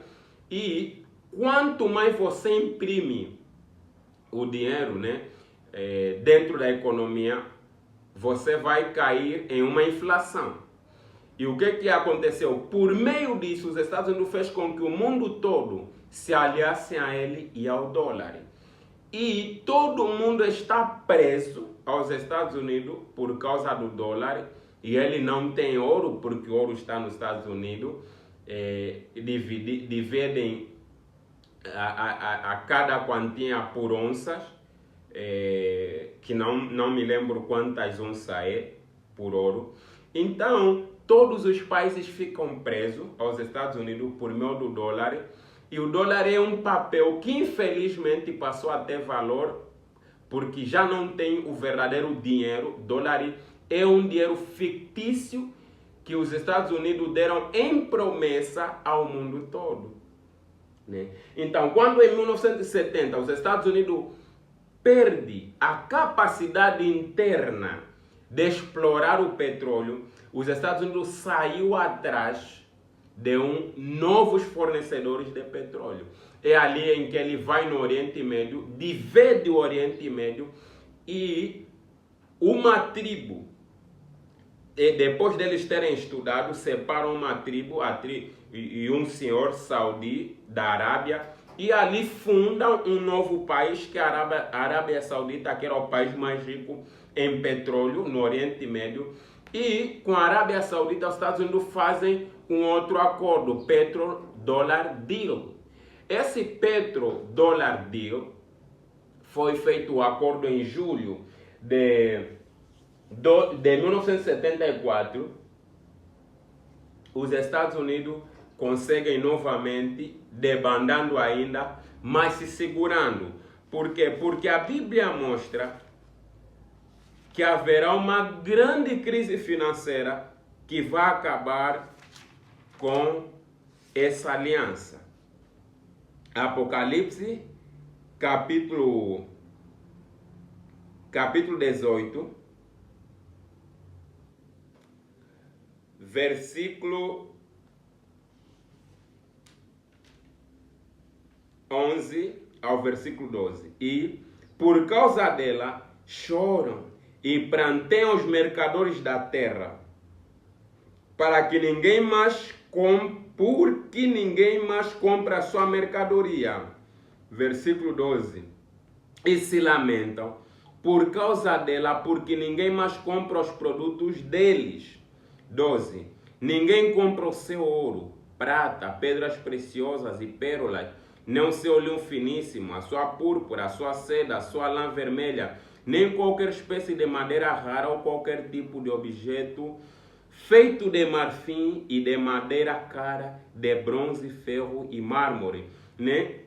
e quanto mais você imprime o dinheiro, né, dentro da economia, você vai cair em uma inflação. E o que aconteceu? Por meio disso, os Estados Unidos fez com que o mundo todo se aliasse a ele e ao dólar. E todo mundo está preso aos Estados Unidos por causa do dólar. E ele não tem ouro, porque o ouro está nos Estados Unidos. dividem a cada quantia por onças, que não me lembro quantas onças é por ouro. Então, todos os países ficam presos aos Estados Unidos por meio do dólar, e o dólar é um papel que infelizmente passou a ter valor, porque já não tem o verdadeiro dinheiro. O dólar é um dinheiro fictício que os Estados Unidos deram em promessa ao mundo todo, né? Então, quando em 1970 os Estados Unidos perdem a capacidade interna de explorar o petróleo, os Estados Unidos saiu atrás de novos fornecedores de petróleo. É ali em que ele vai no Oriente Médio, divide o Oriente Médio, e uma tribo, e depois deles terem estudado, separam uma tribo, e um senhor saudi da Arábia, e ali fundam um novo país, que é a Arábia Saudita, que era o país mais rico em petróleo no Oriente Médio. E com a Arábia Saudita, os Estados Unidos fazem um outro acordo, Petrodollar Deal. Esse Petrodollar Deal foi feito o acordo em julho de 1974. Os Estados Unidos conseguem novamente, debandando ainda, mas se segurando. Por quê? Porque a Bíblia mostra que haverá uma grande crise financeira que vai acabar com essa aliança. Apocalipse, capítulo 18, versículo 11 ao versículo 12. E, por causa dela, choram e pranteiam os mercadores da terra, porque ninguém mais compra a sua mercadoria. Versículo 12. E se lamentam por causa dela, porque ninguém mais compra os produtos deles. 12. Ninguém compra o seu ouro, prata, pedras preciosas e pérolas, nem o seu linho finíssimo, a sua púrpura, a sua seda, a sua lã vermelha, nem qualquer espécie de madeira rara ou qualquer tipo de objeto feito de marfim e de madeira cara, de bronze, ferro e mármore, né?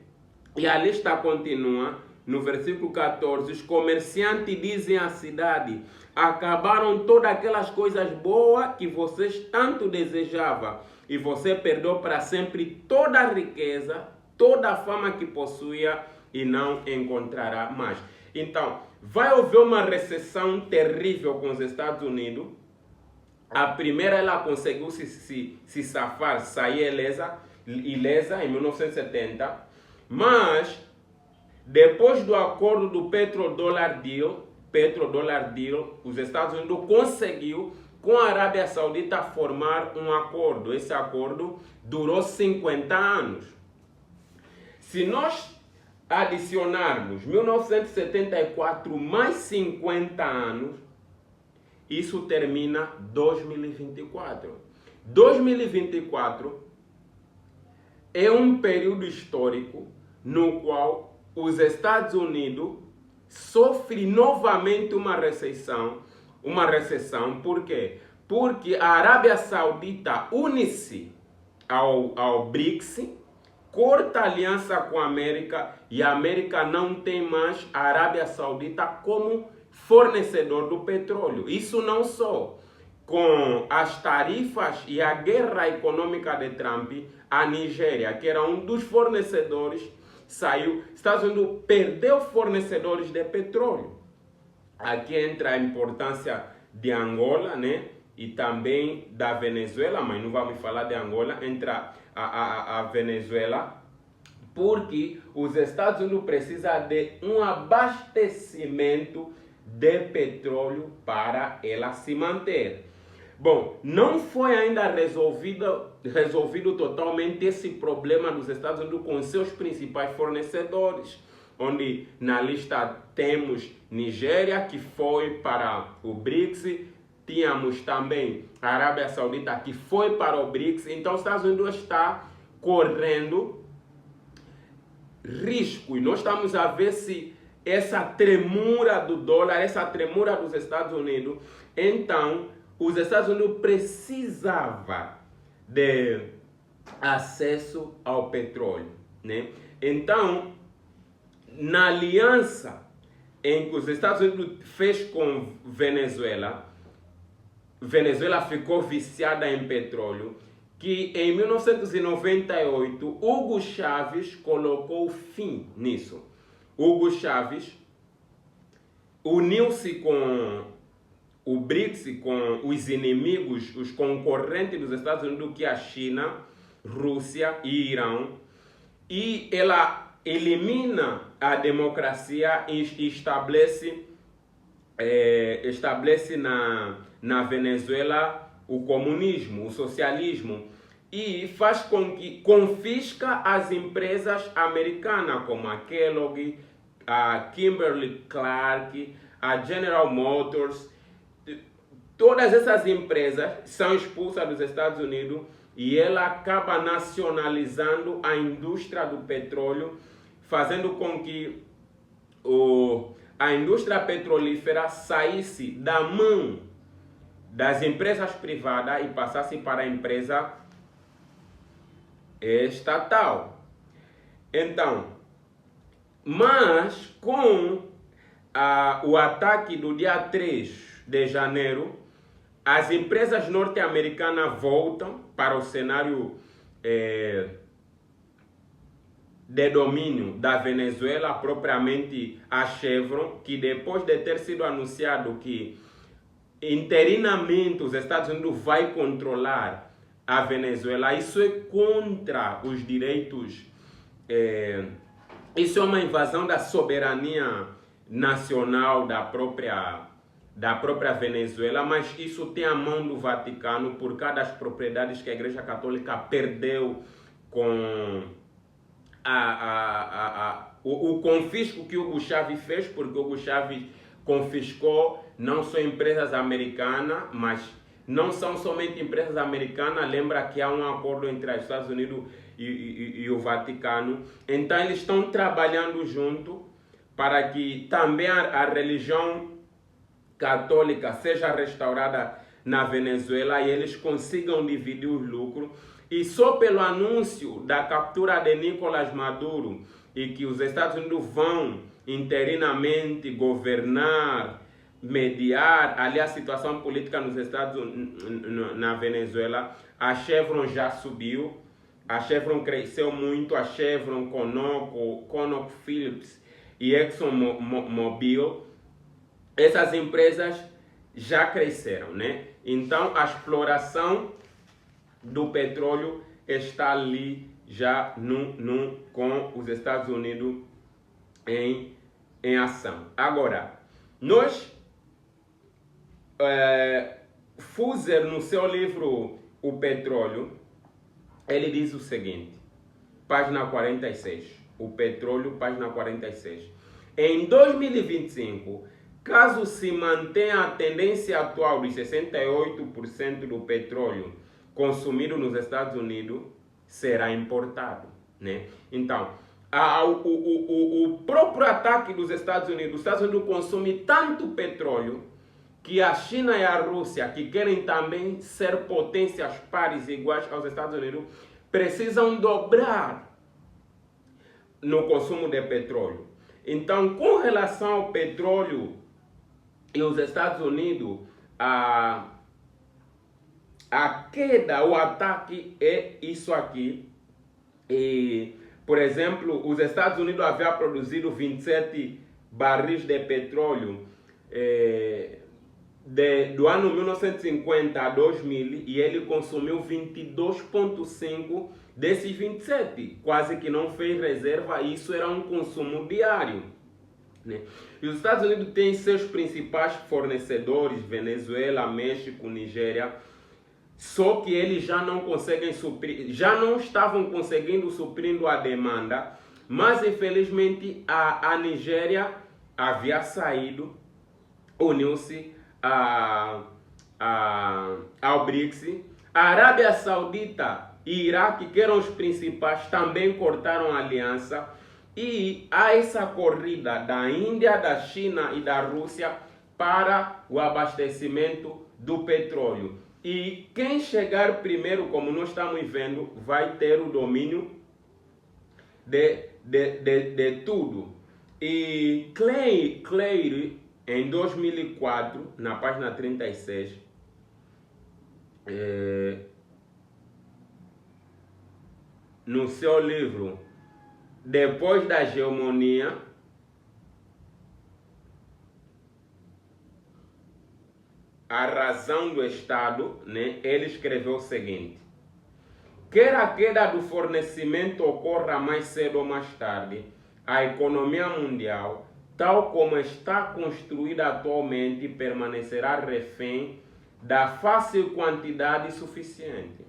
E a lista continua no versículo 14. Os comerciantes dizem à cidade: acabaram todas aquelas coisas boas que vocês tanto desejavam, e você perdeu para sempre toda a riqueza, toda a fama que possuía, e não encontrará mais. Então, vai haver uma recessão terrível com os Estados Unidos. A primeira, ela conseguiu se safar, sair ilesa em 1970, mas depois do acordo do Petrodollar Deal, os Estados Unidos conseguiu com a Arábia Saudita formar um acordo. Esse acordo durou 50 anos. Se nós adicionarmos 1974 mais 50 anos, isso termina 2024. 2024 é um período histórico no qual os Estados Unidos sofrem novamente uma recessão. Por quê? Porque a Arábia Saudita une-se ao BRICS, corta aliança com a América, e a América não tem mais a Arábia Saudita como fornecedor do petróleo. Isso não só. Com as tarifas e a guerra econômica de Trump, a Nigéria, que era um dos fornecedores, saiu. Estados Unidos perdeu fornecedores de petróleo. Aqui entra a importância de Angola, né? E também da Venezuela, mas não vamos falar de Angola. Entra a Venezuela, porque os Estados Unidos precisam de um abastecimento de petróleo para ela se manter. Bom, não foi ainda resolvido totalmente esse problema dos Estados Unidos com seus principais fornecedores, onde na lista temos Nigéria, que foi para o BRICS, tínhamos também a Arábia Saudita, que foi para o BRICS. Então, os Estados Unidos está correndo risco. E nós estamos a ver se essa tremura do dólar, essa tremura dos Estados Unidos, então, os Estados Unidos precisavam de acesso ao petróleo, né? Então, na aliança em que os Estados Unidos fez com Venezuela, Venezuela ficou viciada em petróleo, que em 1998 Hugo Chávez colocou fim nisso. Hugo Chávez uniu-se com o BRICS, com os inimigos, os concorrentes dos Estados Unidos, que é a China, Rússia e Irão, e ela elimina a democracia e estabelece na Venezuela o comunismo, o socialismo, e faz com que confisca as empresas americanas, como a Kellogg, a Kimberly-Clark, a General Motors. Todas essas empresas são expulsas dos Estados Unidos e ela acaba nacionalizando a indústria do petróleo, fazendo com que a indústria petrolífera saísse da mão das empresas privadas e passasse para a empresa estatal. Então, mas com o ataque do dia 3 de janeiro, as empresas norte-americanas voltam para o cenário de domínio da Venezuela, propriamente a Chevron, que depois de ter sido anunciado que interinamente os Estados Unidos vai controlar a Venezuela, isso é contra os direitos, isso é uma invasão da soberania nacional da própria Venezuela, mas isso tem a mão do Vaticano por causa das propriedades que a Igreja Católica perdeu com o confisco que Hugo Chávez fez, porque Hugo Chávez confiscou não só empresas americanas, mas não são somente empresas americanas, lembra que há um acordo entre os Estados Unidos e o Vaticano. Então eles estão trabalhando junto para que também a religião católica seja restaurada na Venezuela e eles consigam dividir os lucros. E só pelo anúncio da captura de Nicolás Maduro e que os Estados Unidos vão interinamente governar, mediar ali a situação política nos na Venezuela, a Chevron já subiu, a Chevron cresceu muito, a Chevron, ConocoPhillips e ExxonMobil, essas empresas já cresceram, né? Então a exploração do petróleo está ali já com os Estados Unidos em ação. Agora, Fuser, no seu livro O Petróleo, ele diz o seguinte, página 46, o petróleo, página 46. Em 2025, caso se mantenha a tendência atual de 68% do petróleo consumido nos Estados Unidos, será importado, né? Então, o próprio ataque dos Estados Unidos, os Estados Unidos consomem tanto petróleo que a China e a Rússia, que querem também ser potências pares iguais aos Estados Unidos, precisam dobrar no consumo de petróleo. Então, com relação ao petróleo e os Estados Unidos, a queda, o ataque é isso aqui. E, por exemplo, os Estados Unidos haviam produzido 27 barris de petróleo do ano 1950 a 2000 e ele consumiu 22,5 desses 27. Quase que não fez reserva, isso era um consumo diário, né? E os Estados Unidos têm seus principais fornecedores, Venezuela, México, Nigéria, só que eles já não conseguem suprir, já não estavam conseguindo suprir a demanda, mas infelizmente a Nigéria havia saído, uniu-se a ao BRICS. A Arábia Saudita e Iraque, que eram os principais, também cortaram a aliança. E há essa corrida da Índia, da China e da Rússia para o abastecimento do petróleo. E quem chegar primeiro, como nós estamos vendo, vai ter o domínio de tudo. E Claire, em 2004, na página 36, no seu livro Depois da Hegemonia, a razão do Estado, né, ele escreveu o seguinte: quer a queda do fornecimento ocorra mais cedo ou mais tarde, a economia mundial, tal como está construída atualmente, permanecerá refém da fácil quantidade suficiente.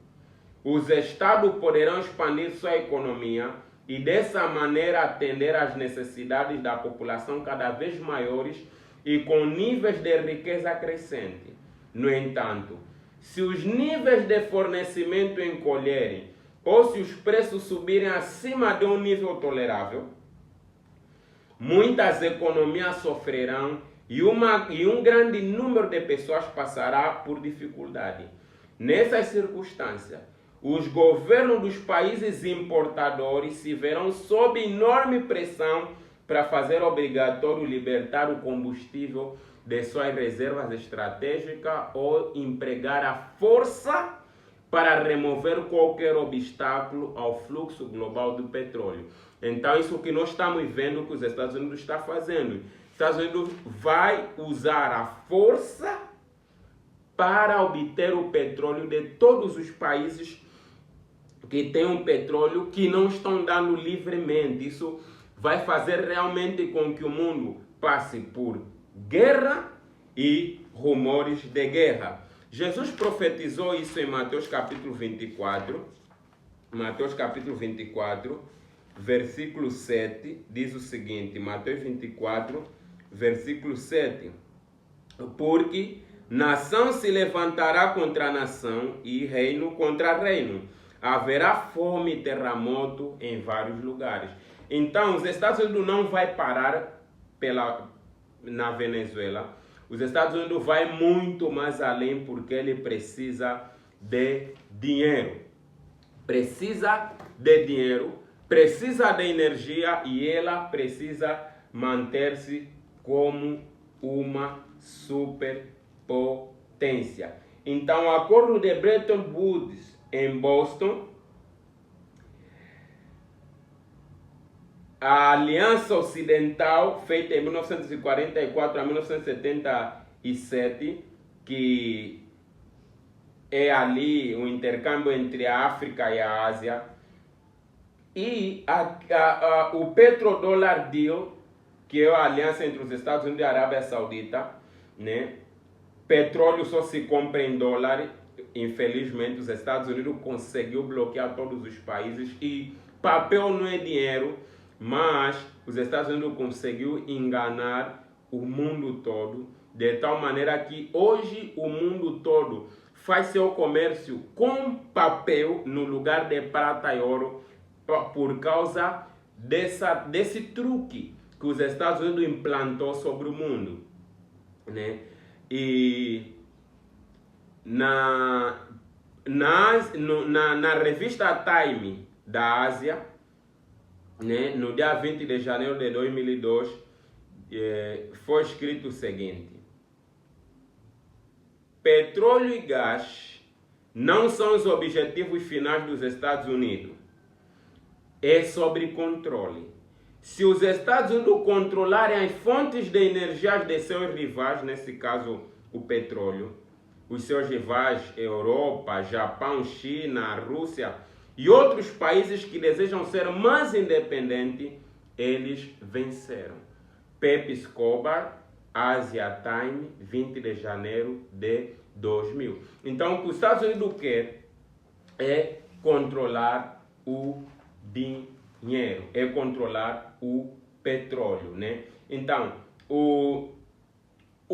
Os Estados poderão expandir sua economia e dessa maneira atender às necessidades da população cada vez maiores e com níveis de riqueza crescente. No entanto, se os níveis de fornecimento encolherem ou se os preços subirem acima de um nível tolerável, muitas economias sofrerão e um grande número de pessoas passará por dificuldade. Nessas circunstâncias, os governos dos países importadores se verão sob enorme pressão para fazer obrigatório libertar o combustível de suas reservas estratégicas ou empregar a força para remover qualquer obstáculo ao fluxo global do petróleo. Então, isso que nós estamos vendo que os Estados Unidos estão fazendo. Os Estados Unidos vai usar a força para obter o petróleo de todos os países que têm um petróleo que não estão dando livremente. Isso vai fazer realmente com que o mundo passe por guerra e rumores de guerra. Jesus profetizou isso em Mateus capítulo 24. Mateus capítulo 24, versículo 7, diz o seguinte, Mateus 24, versículo 7. Porque nação se levantará contra nação e reino contra reino. Haverá fome e terremoto em vários lugares. Então, os Estados Unidos não vai parar na Venezuela. Os Estados Unidos vai muito mais além porque ele precisa de dinheiro. Precisa de dinheiro, precisa de energia e ela precisa manter-se como uma superpotência. Então, o acordo de Bretton Woods em Boston, a Aliança Ocidental, feita em 1944 a 1977, que é ali o intercâmbio entre a África e a Ásia, e o Petrodollar Deal, que é a aliança entre os Estados Unidos e a Arábia Saudita, né? Petróleo só se compra em dólar. Infelizmente, os Estados Unidos conseguiu bloquear todos os países e papel não é dinheiro, mas os Estados Unidos conseguiu enganar o mundo todo, de tal maneira que hoje o mundo todo faz seu comércio com papel no lugar de prata e ouro por causa desse truque que os Estados Unidos implantou sobre o mundo, né? E na revista Time da Ásia, né, no dia 20 de janeiro de 2002, foi escrito o seguinte: petróleo e gás não são os objetivos finais dos Estados Unidos. É sobre controle. Se os Estados Unidos controlarem as fontes de energia de seus rivais, nesse caso o petróleo, os seus rivais Europa, Japão, China, Rússia e outros países que desejam ser mais independentes, eles venceram. Pepe Escobar, Asia Time, 20 de janeiro de 2000. Então, o que os Estados Unidos quer é controlar o dinheiro, é controlar o petróleo, né? Então, o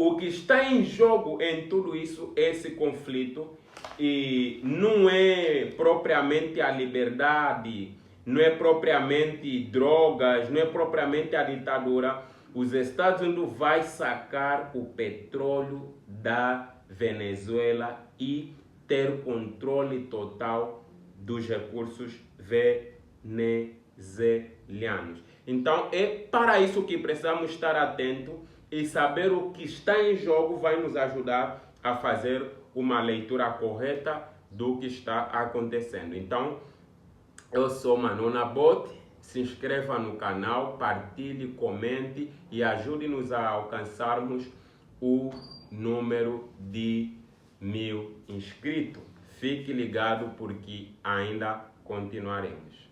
o que está em jogo em tudo isso, esse conflito, e não é propriamente a liberdade, não é propriamente drogas, não é propriamente a ditadura. Os Estados Unidos vai sacar o petróleo da Venezuela e ter controle total dos recursos venezuelanos. Então é para isso que precisamos estar atentos e saber o que está em jogo vai nos ajudar a fazer uma leitura correta do que está acontecendo. Então, eu sou Manona Bot, se inscreva no canal, partilhe, comente e ajude-nos a alcançarmos o número de 1000 inscritos. Fique ligado porque ainda continuaremos.